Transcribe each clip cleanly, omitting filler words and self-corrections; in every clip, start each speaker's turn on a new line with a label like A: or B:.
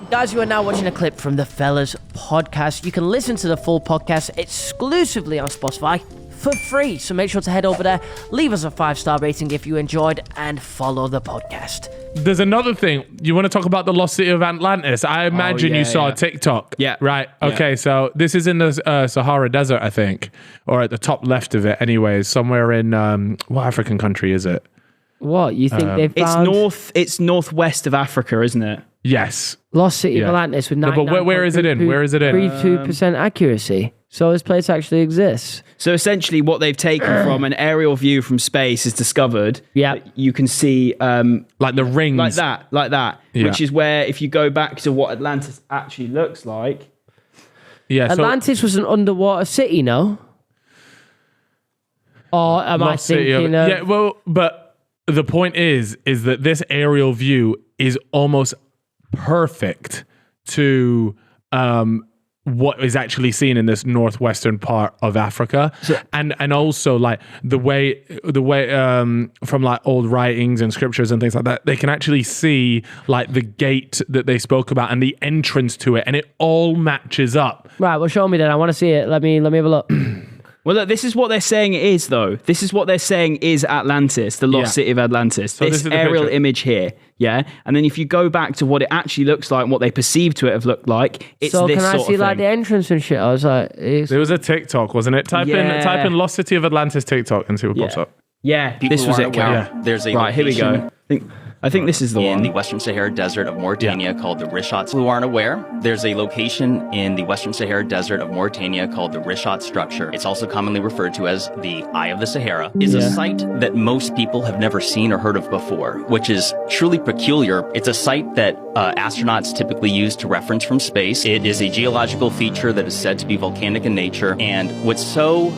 A: Guys, you are now watching a clip from the Fellas podcast. You can listen to the full podcast exclusively on Spotify for free. So make sure to head over there, leave us a 5-star rating if you enjoyed, and follow the podcast.
B: There's another thing. You want to talk about the lost city of Atlantis? I imagine you saw TikTok.
C: Yeah.
B: Right. Okay. So this is in the Sahara Desert, I think, or at the top left of it anyways, somewhere in, what African country is it?
A: What, you think they've found?
C: It's northwest of Africa, isn't it?
B: Yes.
A: Lost city of Atlantis with 99.32%
B: but where is it in? Where is it in?
A: 32% accuracy. So this place actually exists.
C: So essentially what they've taken from an aerial view from space is discovered.
A: Yeah.
C: You can see...
B: like the rings.
C: Like that.
B: Yeah.
C: Which is where, if you go back to what Atlantis actually looks like...
B: Yeah.
A: Atlantis was an underwater city, no? Or am I thinking of...
B: Yeah, well, but the point is that this aerial view is almost perfect to what is actually seen in this northwestern part of Africa, and also like the way from like old writings and scriptures and things like that, they can actually see like the gate that they spoke about and the entrance to it, and it all matches up.
A: Right, well, show me then. I want to see it. Let me have a look.
C: Well, look, this is what they're saying it is, though. This is what they're saying is Atlantis, the lost city of Atlantis. So this aerial picture. Image here, and then if you go back to what it actually looks like and what they perceive to it have looked like, it's
A: so
C: this
A: can I
C: sort
A: see
C: of
A: like
C: thing.
A: the entrance and shit? I was like,
B: There was a TikTok, wasn't it? Type in Lost City of Atlantis TikTok and see what pops up.
C: Yeah,
D: People
C: this was it, Cal.
D: Yeah. There's a
C: right, here we go. I think this is the one.
D: In the Western Sahara Desert of Mauritania called the Richat. Who aren't aware, there's a location in the Western Sahara Desert of Mauritania called the Richat structure. It's also commonly referred to as the Eye of the Sahara. Is a site that most people have never seen or heard of before, which is truly peculiar. It's a site that astronauts typically use to reference from space. It is a geological feature that is said to be volcanic in nature. And what's so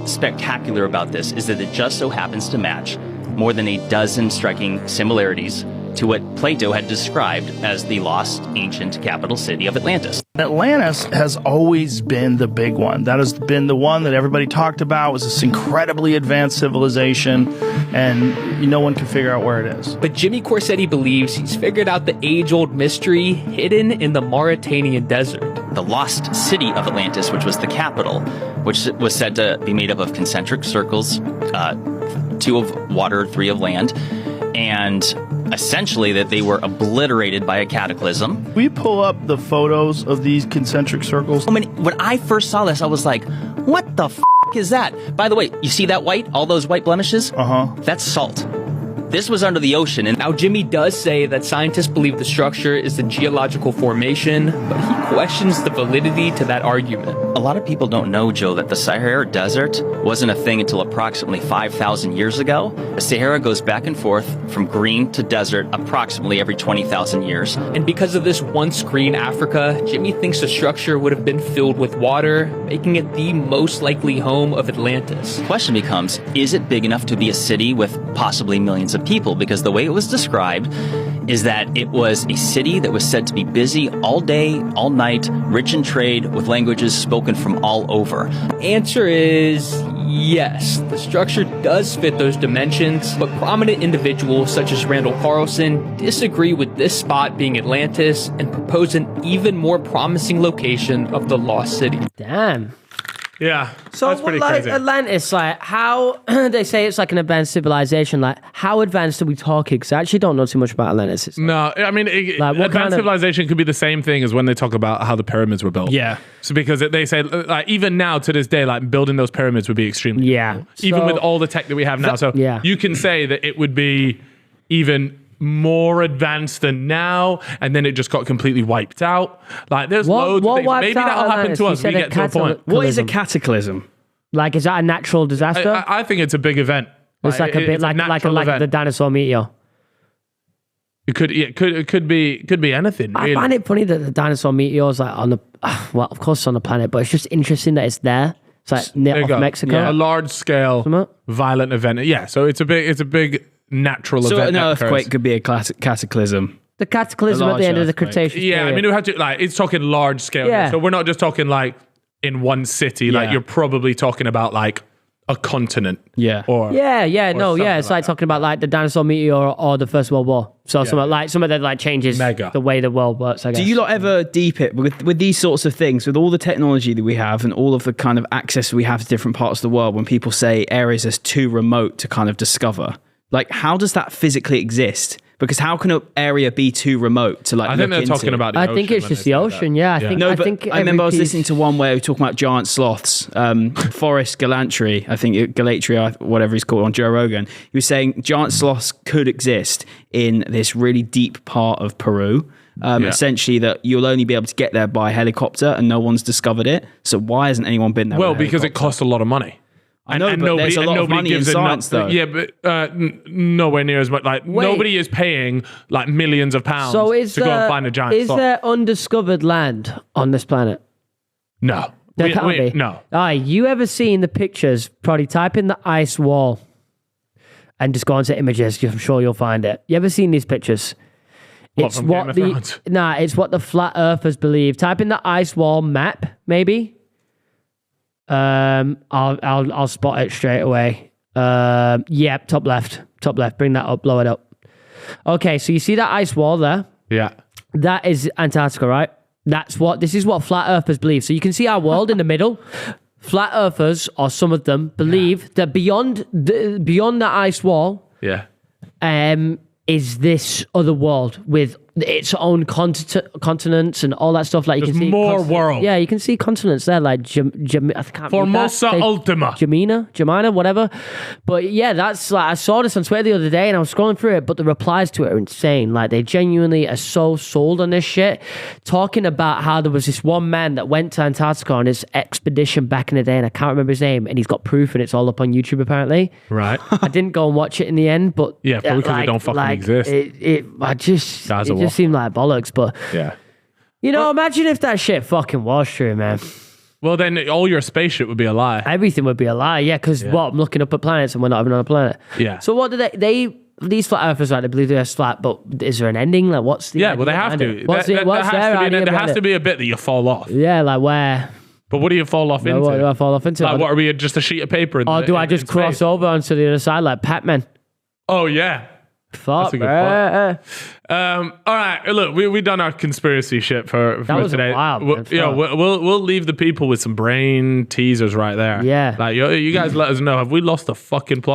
D: spectacular about this is that it just so happens to match more than a dozen striking similarities to what Plato had described as the lost ancient capital city of Atlantis.
E: Atlantis has always been the big one. That has been the one that everybody talked about. It was this incredibly advanced civilization, and no one can figure out where it is.
F: But Jimmy Corsetti believes he's figured out the age-old mystery hidden in the Mauritanian desert.
D: The lost city of Atlantis, which was the capital, which was said to be made up of concentric circles, 2 of water, 3 of land, and essentially that they were obliterated by a cataclysm.
E: Will you pull up the photos of these concentric circles?
D: I mean, when I first saw this, I was like, what the f*** is that? By the way, you see that white? All those white blemishes?
E: Uh-huh.
D: That's salt. This was under the ocean. And
F: now, Jimmy does say that scientists believe the structure is the geological formation, but he questions the validity to that argument.
D: A lot of people don't know, Joe, that the Sahara Desert wasn't a thing until approximately 5,000 years ago. The Sahara goes back and forth from green to desert approximately every 20,000 years.
F: And because of this once green Africa, Jimmy thinks the structure would have been filled with water, making it the most likely home of Atlantis.
D: The question becomes, is it big enough to be a city with possibly millions of people? Because the way it was described is that it was a city that was said to be busy all day, all night, rich in trade, with languages spoken from all over.
F: Answer is yes. The structure does fit those dimensions, but prominent individuals such as Randall Carlson disagree with this spot being Atlantis and propose an even more promising location of the lost city.
A: Damn.
B: Yeah,
A: so
B: that's pretty
A: like
B: crazy.
A: Atlantis, like how they say it's like an advanced civilization. Like how advanced are we talking? Because I actually don't know too much about Atlantis. It's
B: no, I mean, advanced civilization could be the same thing as when they talk about how the pyramids were built.
C: Yeah.
B: So because they say, like, even now to this day, like building those pyramids would be extremely difficult. Even with all the tech that we have now. So you can say that it would be even more advanced than now, and then it just got completely wiped out. Like there's loads of things. Maybe that'll happen to us. We get to a point.
C: What is a cataclysm?
A: Like, is that a natural disaster?
B: I think it's a big event.
A: It's like a bit like the dinosaur meteor.
B: It could be anything. Really.
A: I find it funny that the dinosaur meteor is like on the well, of course it's on the planet, but it's just interesting that it's there. It's like near off Mexico.
B: Yeah, a large scale violent event. Yeah, so it's a big natural event.
C: So an earthquake could be a cataclysm.
A: The cataclysm at the end of the Cretaceous
B: Yeah,
A: period.
B: I mean, we have to it's talking large scale.
A: Yeah.
B: So we're not just talking like in one city. Like you're probably talking about like a continent.
C: Yeah.
B: Or something
A: It's like talking about like the dinosaur meteor or the First World War. So some of that like changes
B: Mega.
A: the way the world works, I guess.
C: Do you lot ever deep it with these sorts of things, with all the technology that we have and all of the kind of access we have to different parts of the world, when people say areas are too remote to kind of discover? Like, how does that physically exist? Because how can an area be too remote to like?
B: I think they're talking about the ocean.
A: I think it's just the ocean. Yeah, I think.
C: No,
A: I
C: but
A: think
C: I remember I was listening to one where we were talking about giant sloths, Forrest Galantry, I think Galatry, whatever he's called, on Joe Rogan. He was saying giant sloths could exist in this really deep part of Peru. Essentially, that you'll only be able to get there by helicopter, and no one's discovered it. So why hasn't anyone been there?
B: Well, because it costs a lot of money.
C: I know, but there's a lot of money in science, though.
B: Yeah, but nowhere near as much. Like, nobody is paying like millions of pounds to go and find a giant sloth.
A: Is there undiscovered land on this planet?
B: No.
A: There can't be.
B: No.
A: You ever seen the pictures? Probably type in the ice wall and just go onto images. I'm sure you'll find it. You ever seen these pictures?
B: It's what
A: it's what the flat earthers believe. Type in the ice wall map, maybe. I'll spot it straight away. Top left. Bring that up, blow it up. Okay, so you see that ice wall there?
B: Yeah.
A: That is Antarctica, right? This is what flat earthers believe. So you can see our world in the middle. Flat earthers, or some of them, believe that beyond the ice wall, is this other world with its own continents and all that stuff. Like you
B: There's
A: can see
B: more world.
A: Yeah, you can see continents there, like I can't
B: Formosa Ultima,
A: Jamina, whatever. But yeah, that's like I saw this on Twitter the other day, and I was scrolling through it. But the replies to it are insane. Like they genuinely are so sold on this shit, talking about how there was this one man that went to Antarctica on his expedition back in the day, and I can't remember his name, and he's got proof, and it's all up on YouTube apparently.
B: Right.
A: I didn't go and watch it in the end, but
B: yeah, probably because they don't fucking exist.
A: It just seemed like bollocks, but imagine if that shit fucking was true, man.
B: Well, then all your spaceship would be a lie.
A: Everything would be a lie, because I'm looking up at planets and we're not even on a planet.
B: Yeah.
A: So what do these flat earthers, right? They believe they're flat, but is there an ending? Like, what's the?
B: Yeah, well, they have to.
A: There
B: has to be a bit that you fall off.
A: Yeah, like where?
B: But what do you fall off into?
A: What do I fall off into?
B: Like, what are we? Just a sheet of paper?
A: Or do I just cross over onto the other side like Pac-Man?
B: Oh yeah.
A: Fuck,
B: that's a good point. All right, look, we done our conspiracy shit for today. We'll leave the people with some brain teasers right there.
A: Yeah,
B: like you guys let us know, have we lost the fucking plot?